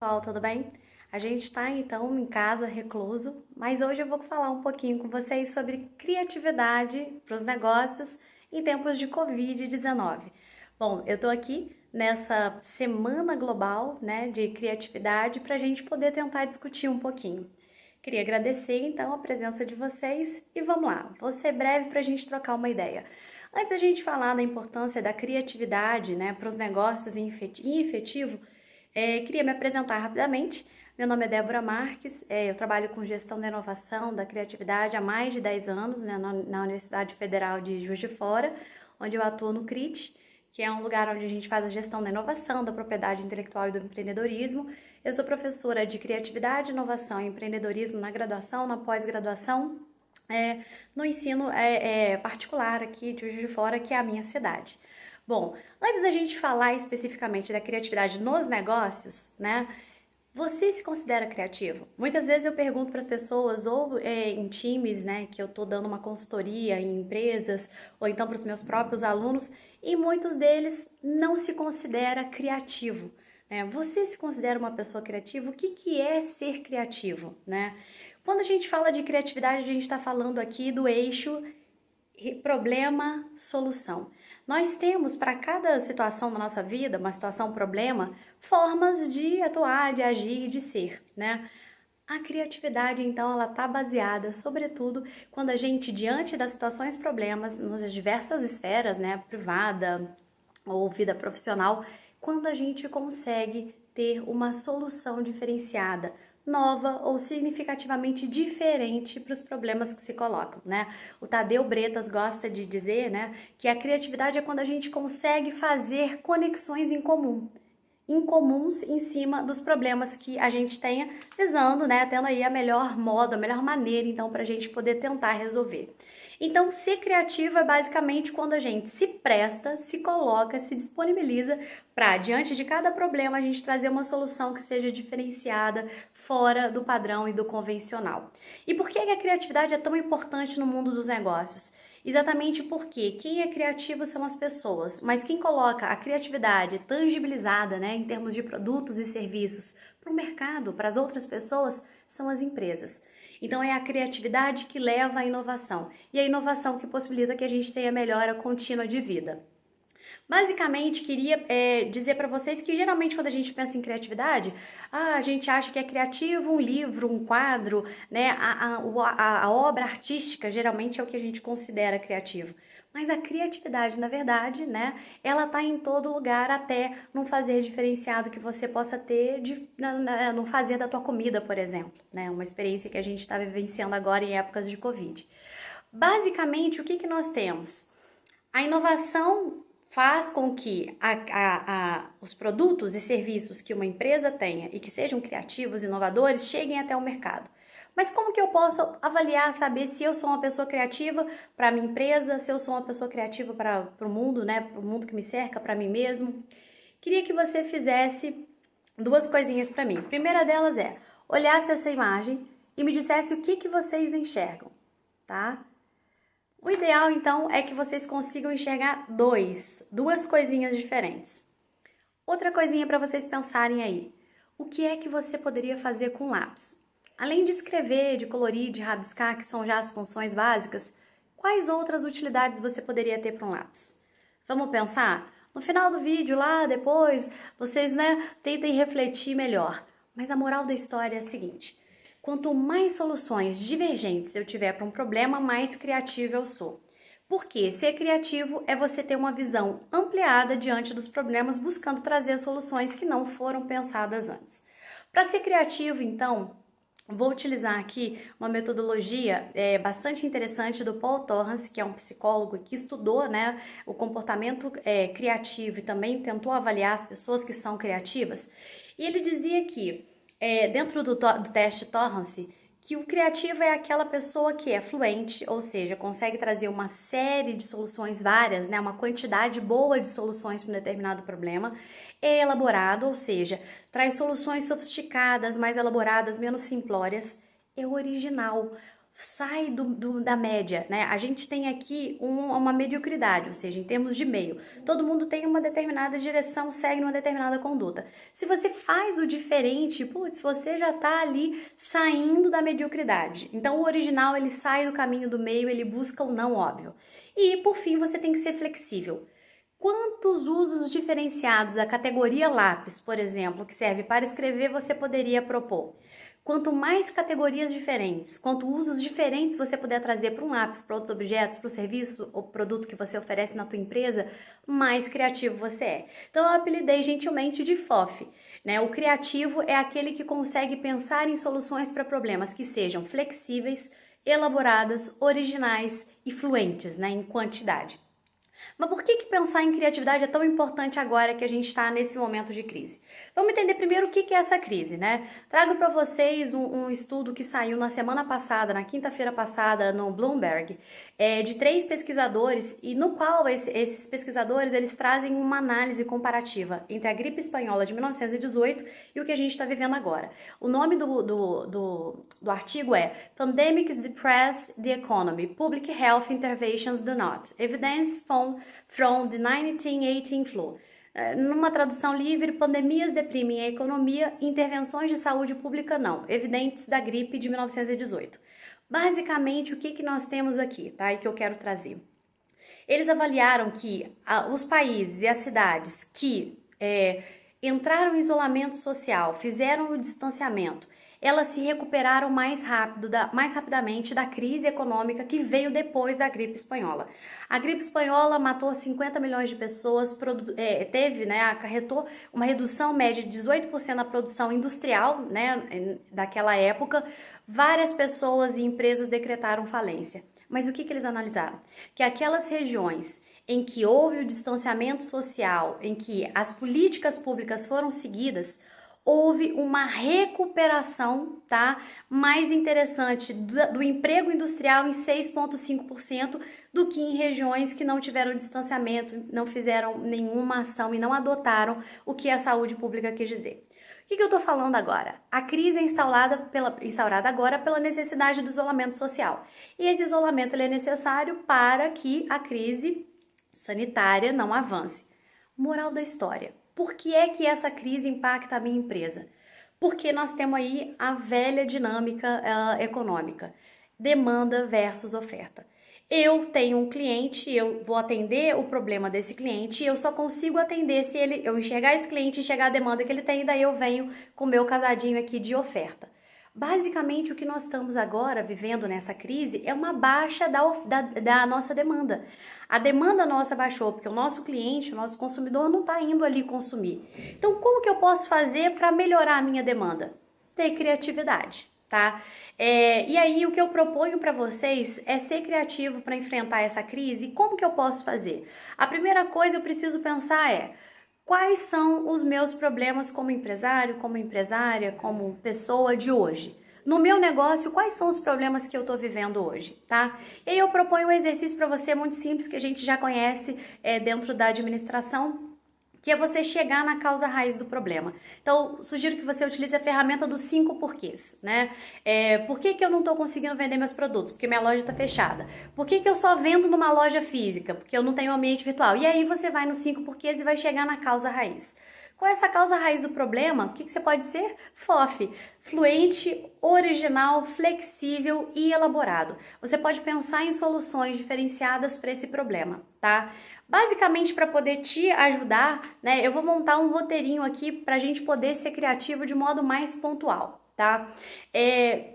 Pessoal, tudo bem? A gente está então em casa, recluso, mas hoje eu vou falar um pouquinho com vocês sobre criatividade para os negócios em tempos de Covid-19. Bom, eu estou aqui nessa semana global, né, de criatividade para a gente poder tentar discutir um pouquinho. Queria agradecer então a presença de vocês e vamos lá, vou ser breve para a gente trocar uma ideia. Antes da gente falar da importância da criatividade, né, para os negócios em efetivo, queria me apresentar rapidamente. Meu nome é Débora Marques, eu trabalho com gestão da inovação, da criatividade há mais de 10 anos, né, na Universidade Federal de Juiz de Fora, onde eu atuo no CRIT, que é um lugar onde a gente faz a gestão da inovação, da propriedade intelectual e do empreendedorismo. Eu sou professora de criatividade, inovação e empreendedorismo na graduação, na pós-graduação, no ensino particular aqui de Juiz de Fora, que é a minha cidade. Bom, antes da gente falar especificamente da criatividade nos negócios, né? Você se considera criativo? Muitas vezes eu pergunto para as pessoas, ou em times, né, que eu estou dando uma consultoria em empresas, ou então para os meus próprios alunos, e muitos deles não se considera criativo. Né? Você se considera uma pessoa criativa? O que é ser criativo? Né? Quando a gente fala de criatividade, a gente está falando aqui do eixo problema-solução. Nós temos para cada situação da nossa vida, uma situação problema, formas de atuar, de agir e de ser, né? A criatividade, então, ela está baseada, sobretudo, quando a gente, diante das situações problemas, nas diversas esferas, né, privada ou vida profissional, quando a gente consegue ter uma solução diferenciada, nova ou significativamente diferente para os problemas que se colocam, né? O Tadeu Bretas gosta de dizer, né, que a criatividade é quando a gente consegue fazer conexões incomuns em cima dos problemas que a gente tenha, visando, né, tendo aí a melhor moda, a melhor maneira, então, para a gente poder tentar resolver. Então, ser criativo é basicamente quando a gente se presta, se coloca, se disponibiliza para, diante de cada problema, a gente trazer uma solução que seja diferenciada, fora do padrão e do convencional. E por que a criatividade é tão importante no mundo dos negócios? Exatamente porque quem é criativo são as pessoas, mas quem coloca a criatividade tangibilizada, né, em termos de produtos e serviços para o mercado, para as outras pessoas, são as empresas. Então é a criatividade que leva à inovação e a inovação que possibilita que a gente tenha melhora contínua de vida. Basicamente, queria dizer para vocês que geralmente quando a gente pensa em criatividade, a gente acha que é criativo um livro, um quadro, né? A obra artística geralmente é o que a gente considera criativo. Mas a criatividade, na verdade, né, ela tá em todo lugar, até num fazer diferenciado que você possa ter, no fazer da tua comida, por exemplo, né? Uma experiência que a gente está vivenciando agora em épocas de Covid. Basicamente, o que nós temos? A inovação faz com que os produtos e serviços que uma empresa tenha e que sejam criativos, inovadores, cheguem até o mercado. Mas como que eu posso avaliar, saber se eu sou uma pessoa criativa para a minha empresa, se eu sou uma pessoa criativa para o mundo, né, para o mundo que me cerca, para mim mesmo? Queria que você fizesse duas coisinhas para mim. A primeira delas é, olhasse essa imagem e me dissesse o que vocês enxergam, tá? O ideal, então, é que vocês consigam enxergar duas coisinhas diferentes. Outra coisinha para vocês pensarem aí. O que é que você poderia fazer com lápis? Além de escrever, de colorir, de rabiscar, que são já as funções básicas, quais outras utilidades você poderia ter para um lápis? Vamos pensar? No final do vídeo, lá depois, vocês, né, tentem refletir melhor. Mas a moral da história é a seguinte: quanto mais soluções divergentes eu tiver para um problema, mais criativa eu sou. Porque ser criativo é você ter uma visão ampliada diante dos problemas, buscando trazer soluções que não foram pensadas antes. Para ser criativo, então, vou utilizar aqui uma metodologia bastante interessante do Paul Torrance, que é um psicólogo que estudou, né, o comportamento criativo e também tentou avaliar as pessoas que são criativas. E ele dizia que dentro do teste Torrance, que o criativo é aquela pessoa que é fluente, ou seja, consegue trazer uma série de soluções várias, né, uma quantidade boa de soluções para um determinado problema, é elaborado, ou seja, traz soluções sofisticadas, mais elaboradas, menos simplórias, é original, sai da média, né? A gente tem aqui uma mediocridade, ou seja, em termos de meio. Todo mundo tem uma determinada direção, segue uma determinada conduta. Se você faz o diferente, putz, você já tá ali saindo da mediocridade. Então o original, ele sai do caminho do meio, ele busca o não óbvio. E, por fim, você tem que ser flexível. Quantos usos diferenciados da categoria lápis, por exemplo, que serve para escrever, você poderia propor? Quanto mais categorias diferentes, quanto usos diferentes você puder trazer para um lápis, para outros objetos, para o serviço ou produto que você oferece na tua empresa, mais criativo você é. Então eu apelidei gentilmente de FOF, né? O criativo é aquele que consegue pensar em soluções para problemas que sejam flexíveis, elaboradas, originais e fluentes, né, em quantidade. Mas por que pensar em criatividade é tão importante agora que a gente está nesse momento de crise? Vamos entender primeiro o que é essa crise, né? Trago para vocês um estudo que saiu na semana passada, na quinta-feira passada, no Bloomberg, de 3 pesquisadores, e no qual esses pesquisadores eles trazem uma análise comparativa entre a gripe espanhola de 1918 e o que a gente está vivendo agora. O nome do artigo é Pandemics Depress the Economy, Public Health Interventions Do Not, Evidence from the 1918 Flu. Numa tradução livre, pandemias deprimem a economia, intervenções de saúde pública não, evidentes da gripe de 1918. Basicamente, o que nós temos aqui, tá? E que eu quero trazer. Eles avaliaram que os países e as cidades que entraram em isolamento social, fizeram o distanciamento, elas se recuperaram mais rapidamente da crise econômica que veio depois da gripe espanhola. A gripe espanhola matou 50 milhões de pessoas, acarretou uma redução média de 18% na produção industrial, né, daquela época. Várias pessoas e empresas decretaram falência. Mas o que eles analisaram? Que aquelas regiões em que houve o distanciamento social, em que as políticas públicas foram seguidas, houve uma recuperação, tá, mais interessante do emprego industrial em 6,5% do que em regiões que não tiveram distanciamento, não fizeram nenhuma ação e não adotaram o que a saúde pública quis dizer. O que eu estou falando agora? A crise é instaurada agora pela necessidade do isolamento social. E esse isolamento ele é necessário para que a crise sanitária não avance. Moral da história. Por que é que essa crise impacta a minha empresa? Porque nós temos aí a velha dinâmica econômica. Demanda versus oferta. Eu tenho um cliente, eu vou atender o problema desse cliente e eu só consigo atender se eu enxergar esse cliente, enxergar a demanda que ele tem, e daí eu venho com o meu casadinho aqui de oferta. Basicamente, o que nós estamos agora vivendo nessa crise é uma baixa da nossa demanda. A demanda nossa baixou porque o nosso cliente, o nosso consumidor não está indo ali consumir. Então, como que eu posso fazer para melhorar a minha demanda? Ter criatividade, tá? E aí, o que eu proponho para vocês é ser criativo para enfrentar essa crise. E como que eu posso fazer? A primeira coisa eu preciso pensar é: quais são os meus problemas como empresário, como empresária, como pessoa de hoje? No meu negócio, quais são os problemas que eu estou vivendo hoje, tá? E aí eu proponho um exercício para você muito simples que a gente já conhece dentro da administração, que é você chegar na causa raiz do problema. Então, sugiro que você utilize a ferramenta dos 5 porquês, né? Por que eu não estou conseguindo vender meus produtos? Porque minha loja está fechada. Por que eu só vendo numa loja física? Porque eu não tenho ambiente virtual. E aí você vai nos 5 porquês e vai chegar na causa raiz. Qual é essa causa raiz do problema? O que você pode ser? FOF, fluente, original, flexível e elaborado. Você pode pensar em soluções diferenciadas para esse problema, tá? Basicamente, para poder te ajudar, né, eu vou montar um roteirinho aqui para a gente poder ser criativo de modo mais pontual, tá?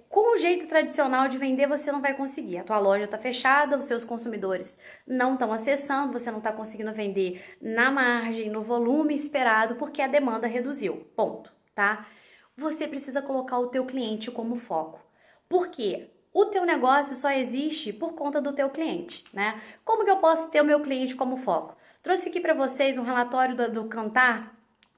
Com o jeito tradicional de vender, você não vai conseguir. A tua loja está fechada, os seus consumidores não estão acessando, você não está conseguindo vender na margem, no volume esperado, porque a demanda reduziu. Ponto, tá? Você precisa colocar o teu cliente como foco. Por quê? O teu negócio só existe por conta do teu cliente, né? Como que eu posso ter o meu cliente como foco? Trouxe aqui para vocês um relatório do Kantar,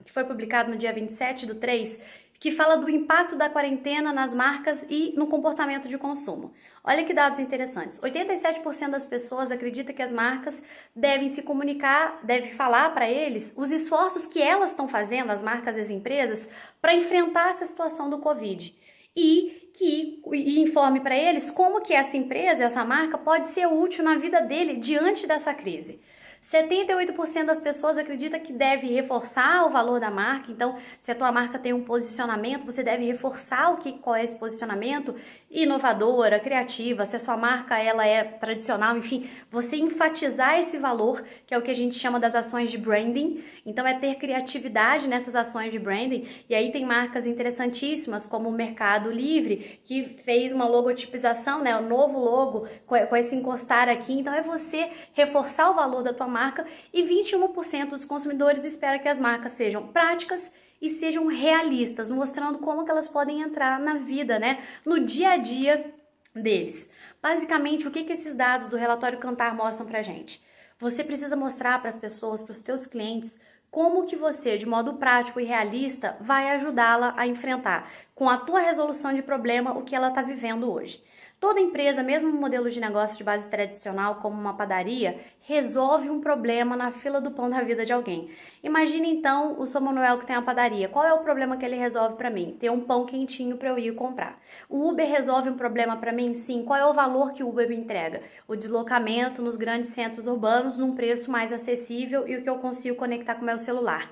que foi publicado no dia 27/3, que fala do impacto da quarentena nas marcas e no comportamento de consumo. Olha que dados interessantes. 87% das pessoas acreditam que as marcas devem se comunicar, devem falar para eles os esforços que elas estão fazendo, as marcas e as empresas, para enfrentar essa situação do Covid. E e informe para eles como que essa empresa, essa marca pode ser útil na vida dele diante dessa crise. 78% das pessoas acreditam que deve reforçar o valor da marca. Então, se a tua marca tem um posicionamento, você deve reforçar qual é esse posicionamento, inovadora, criativa. Se a sua marca ela é tradicional, enfim, você enfatizar esse valor, que é o que a gente chama das ações de branding. Então, é ter criatividade nessas ações de branding. E aí tem marcas interessantíssimas, como o Mercado Livre, que fez uma logotipização, né, um novo logo com esse encostar aqui. Então, é você reforçar o valor da tua marca, e 21% dos consumidores espera que as marcas sejam práticas e sejam realistas, mostrando como que elas podem entrar na vida, né, no dia a dia deles. Basicamente, o que esses dados do relatório Kantar mostram pra gente? Você precisa mostrar para as pessoas, para os teus clientes, como que você, de modo prático e realista, vai ajudá-la a enfrentar, com a tua resolução de problema, o que ela está vivendo hoje. Toda empresa, mesmo um modelo de negócio de base tradicional, como uma padaria, resolve um problema na fila do pão da vida de alguém. Imagine então o seu Manuel que tem uma padaria. Qual é o problema que ele resolve para mim? Ter um pão quentinho para eu ir comprar. O Uber resolve um problema para mim? Sim. Qual é o valor que o Uber me entrega? O deslocamento nos grandes centros urbanos num preço mais acessível e o que eu consigo conectar com o meu celular.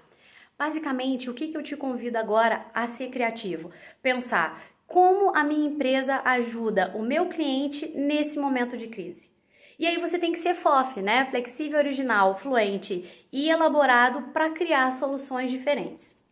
Basicamente, o que eu te convido agora a ser criativo? Pensar como a minha empresa ajuda o meu cliente nesse momento de crise. E aí você tem que ser FOF, né? Flexível, original, fluente e elaborado para criar soluções diferentes.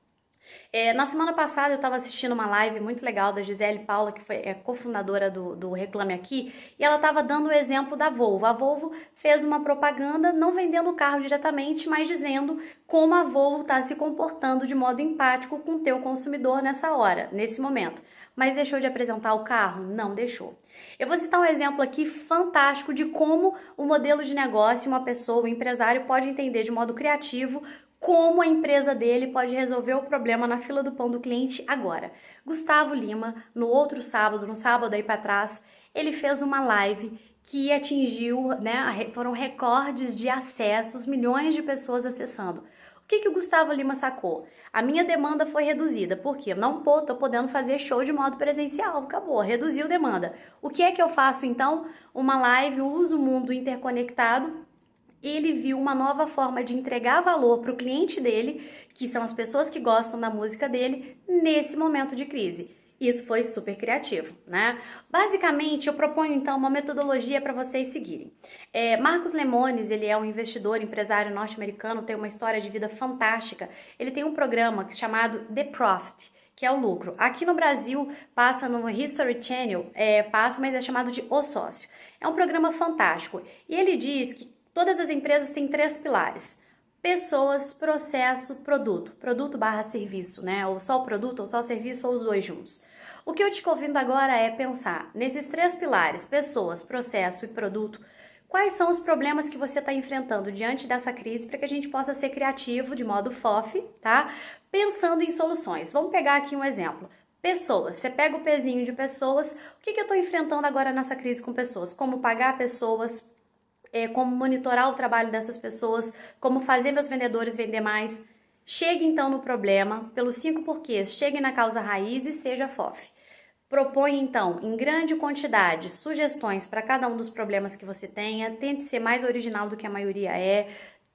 Na semana passada eu estava assistindo uma live muito legal da Gisele Paula, que foi cofundadora do Reclame Aqui, e ela estava dando o exemplo da Volvo. A Volvo fez uma propaganda não vendendo o carro diretamente, mas dizendo como a Volvo está se comportando de modo empático com o teu consumidor nessa hora, nesse momento. Mas deixou de apresentar o carro? Não deixou. Eu vou citar um exemplo aqui fantástico de como o modelo de negócio, uma pessoa, um empresário, pode entender de modo criativo como a empresa dele pode resolver o problema na fila do pão do cliente agora. Gustavo Lima, no outro sábado, no sábado aí para trás, ele fez uma live que atingiu, né, foram recordes de acessos, milhões de pessoas acessando. O que o Gustavo Lima sacou? A minha demanda foi reduzida, porque eu não tô podendo fazer show de modo presencial, acabou, reduziu demanda. O que é que eu faço então? Uma live, uso o mundo interconectado. Ele viu uma nova forma de entregar valor para o cliente dele, que são as pessoas que gostam da música dele, nesse momento de crise. Isso foi super criativo, né? Basicamente, eu proponho então uma metodologia para vocês seguirem. Marcos Lemones, ele é um investidor, empresário norte-americano, tem uma história de vida fantástica. Ele tem um programa chamado The Profit, que é o lucro. Aqui no Brasil, passa no History Channel, mas é chamado de O Sócio. É um programa fantástico. E ele diz que todas as empresas têm 3 pilares: pessoas, processo, produto. Produto / serviço, né? Ou só o produto, ou só o serviço, ou os dois juntos. O que eu te convido agora é pensar nesses 3 pilares: pessoas, processo e produto. Quais são os problemas que você está enfrentando diante dessa crise para que a gente possa ser criativo de modo FOF, tá? Pensando em soluções. Vamos pegar aqui um exemplo. Pessoas, você pega o pezinho de pessoas. O que eu estou enfrentando agora nessa crise com pessoas? Como pagar pessoas, como monitorar o trabalho dessas pessoas, como fazer meus vendedores vender mais. Chegue então no problema, pelos 5 porquês, chegue na causa raiz e seja FOF. Propõe então, em grande quantidade, sugestões para cada um dos problemas que você tenha, tente ser mais original do que a maioria é,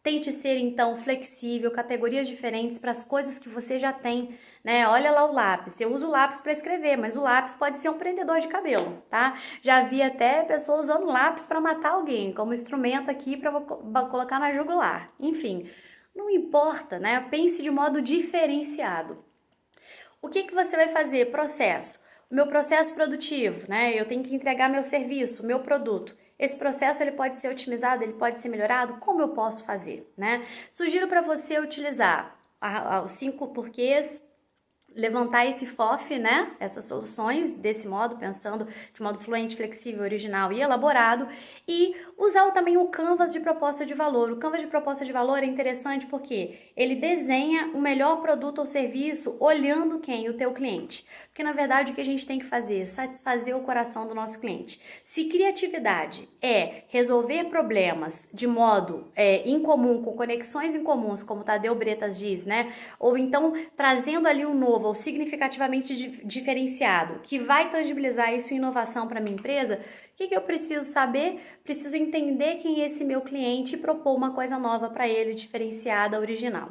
tente ser então flexível, categorias diferentes para as coisas que você já tem, né? Olha lá o lápis, eu uso o lápis para escrever, mas o lápis pode ser um prendedor de cabelo, tá? Já vi até pessoas usando lápis para matar alguém, como instrumento aqui para colocar na jugular. Enfim, não importa, né? Pense de modo diferenciado. O que você vai fazer? Processo. O meu processo produtivo, né? Eu tenho que entregar meu serviço, meu produto. Esse processo ele pode ser otimizado, ele pode ser melhorado. Como eu posso fazer, né? Sugiro para você utilizar os 5 porquês, levantar esse FOF, né? Essas soluções desse modo, pensando de modo fluente, flexível, original e elaborado, e usar também o Canvas de proposta de valor. O Canvas de proposta de valor é interessante porque ele desenha o melhor produto ou serviço olhando quem? O teu cliente. Porque na verdade o que a gente tem que fazer é satisfazer o coração do nosso cliente. Se criatividade é resolver problemas de modo incomum, com conexões incomuns, como Tadeu Bretas diz, né? Ou então trazendo ali um novo, novo ou significativamente diferenciado, que vai tangibilizar isso em inovação para minha empresa, o que eu preciso saber? Preciso entender quem é esse meu cliente e propor uma coisa nova para ele, diferenciada, original.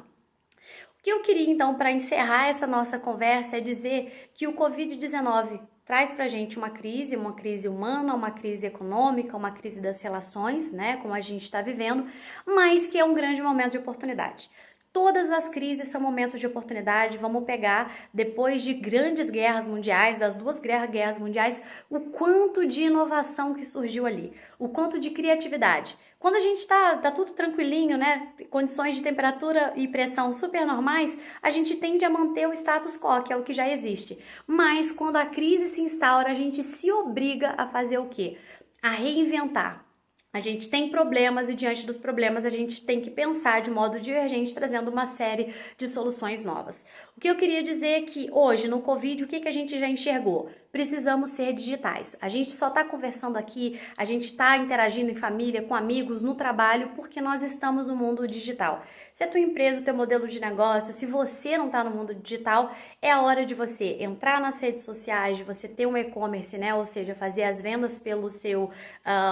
O que eu queria então para encerrar essa nossa conversa é dizer que o Covid-19 traz para a gente uma crise humana, uma crise econômica, uma crise das relações, né, como a gente está vivendo, mas que é um grande momento de oportunidade. Todas as crises são momentos de oportunidade. Vamos pegar, depois de grandes guerras mundiais, das duas guerras mundiais, o quanto de inovação que surgiu ali, o quanto de criatividade. Quando a gente tá tudo tranquilinho, né, condições de temperatura e pressão super normais, a gente tende a manter o status quo, que é o que já existe. Mas quando a crise se instaura, a gente se obriga a fazer o quê? A reinventar. A gente tem problemas e diante dos problemas a gente tem que pensar de modo divergente, trazendo uma série de soluções novas. O que eu queria dizer é que hoje no Covid, o que a gente já enxergou? Precisamos ser digitais. A gente só está conversando aqui, a gente está interagindo em família, com amigos, no trabalho, porque nós estamos no mundo digital. Se a tua empresa, o teu modelo de negócio, se você não está no mundo digital, é a hora de você entrar nas redes sociais, de você ter um e-commerce, né? Ou seja, fazer as vendas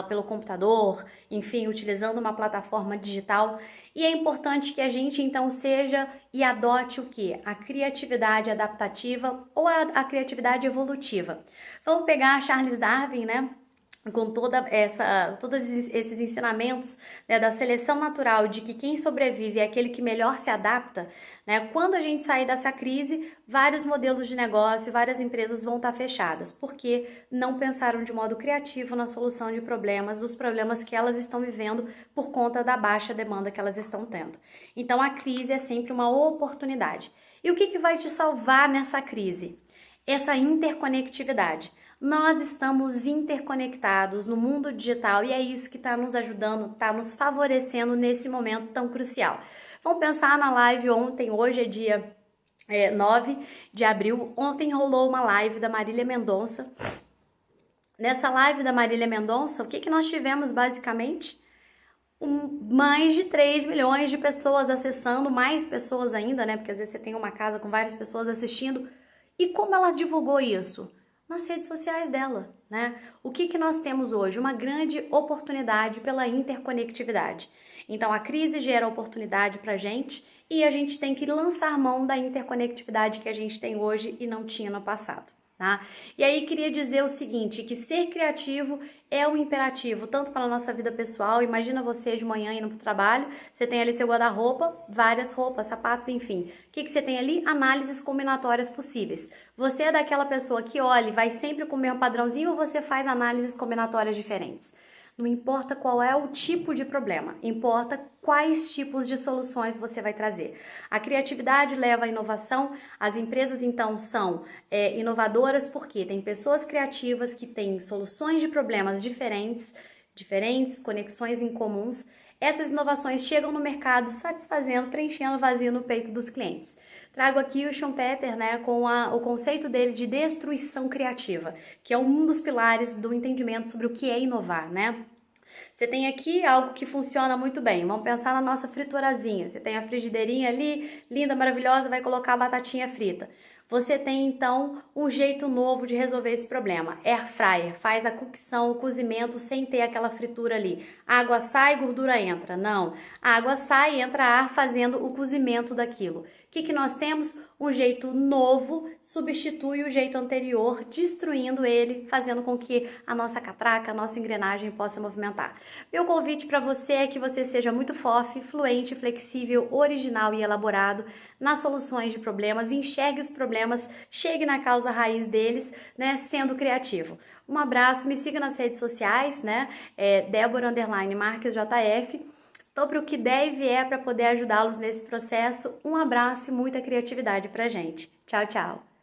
pelo computador, enfim, utilizando uma plataforma digital. E é importante que a gente então seja e adote o quê? A criatividade adaptativa ou a criatividade evolutiva. Vamos pegar Charles Darwin, né? Com todos esses ensinamentos, né, da seleção natural, de que quem sobrevive é aquele que melhor se adapta, né? Quando a gente sair dessa crise, vários modelos de negócio, várias empresas vão estar fechadas, porque não pensaram de modo criativo na solução de problemas, dos problemas que elas estão vivendo por conta da baixa demanda que elas estão tendo. Então a crise é sempre uma oportunidade. E o que vai te salvar nessa crise? Essa interconectividade. Nós estamos interconectados no mundo digital e é isso que está nos ajudando, está nos favorecendo nesse momento tão crucial. Vamos pensar na live ontem, hoje é dia 9 de abril, ontem rolou uma live da Marília Mendonça. Nessa live da Marília Mendonça, o que nós tivemos basicamente? Mais de 3 milhões de pessoas acessando, mais pessoas ainda, né? Porque às vezes você tem uma casa com várias pessoas assistindo. E como ela divulgou isso? Nas redes sociais dela, né? O que nós temos hoje? Uma grande oportunidade pela interconectividade. Então, a crise gera oportunidade pra gente e a gente tem que lançar mão da interconectividade que a gente tem hoje e não tinha no passado, tá? E aí, queria dizer o seguinte, que ser criativo é um imperativo, tanto para a nossa vida pessoal. Imagina você de manhã indo para o trabalho, você tem ali seu guarda-roupa, várias roupas, sapatos, enfim. O que você tem ali? Análises combinatórias possíveis. Você é daquela pessoa que olha, vai sempre com o mesmo padrãozinho ou você faz análises combinatórias diferentes? Não importa qual é o tipo de problema, importa quais tipos de soluções você vai trazer. A criatividade leva à inovação, as empresas então são inovadoras porque tem pessoas criativas que têm soluções de problemas diferentes, conexões em comuns. Essas inovações chegam no mercado satisfazendo, preenchendo o vazio no peito dos clientes. Trago aqui o Schumpeter, né, com o conceito dele de destruição criativa, que é um dos pilares do entendimento sobre o que é inovar, né? Você tem aqui algo que funciona muito bem. Vamos pensar na nossa friturazinha. Você tem a frigideirinha ali, linda, maravilhosa, vai colocar a batatinha frita. Você tem, então, um jeito novo de resolver esse problema. Air fryer, faz a cocção, o cozimento sem ter aquela fritura ali. Água sai, gordura entra. Não, a água sai, entra ar fazendo o cozimento daquilo. O que nós temos? Um jeito novo substitui o jeito anterior, destruindo ele, fazendo com que a nossa catraca, a nossa engrenagem possa movimentar. Meu convite para você é que você seja muito fluente, flexível, original e elaborado nas soluções de problemas, enxergue os problemas, chegue na causa raiz deles, né, sendo criativo. Um abraço, me siga nas redes sociais, né, Débora_Marques_JF. Tô para o que der e vier para poder ajudá-los nesse processo. Um abraço e muita criatividade pra gente. Tchau, tchau!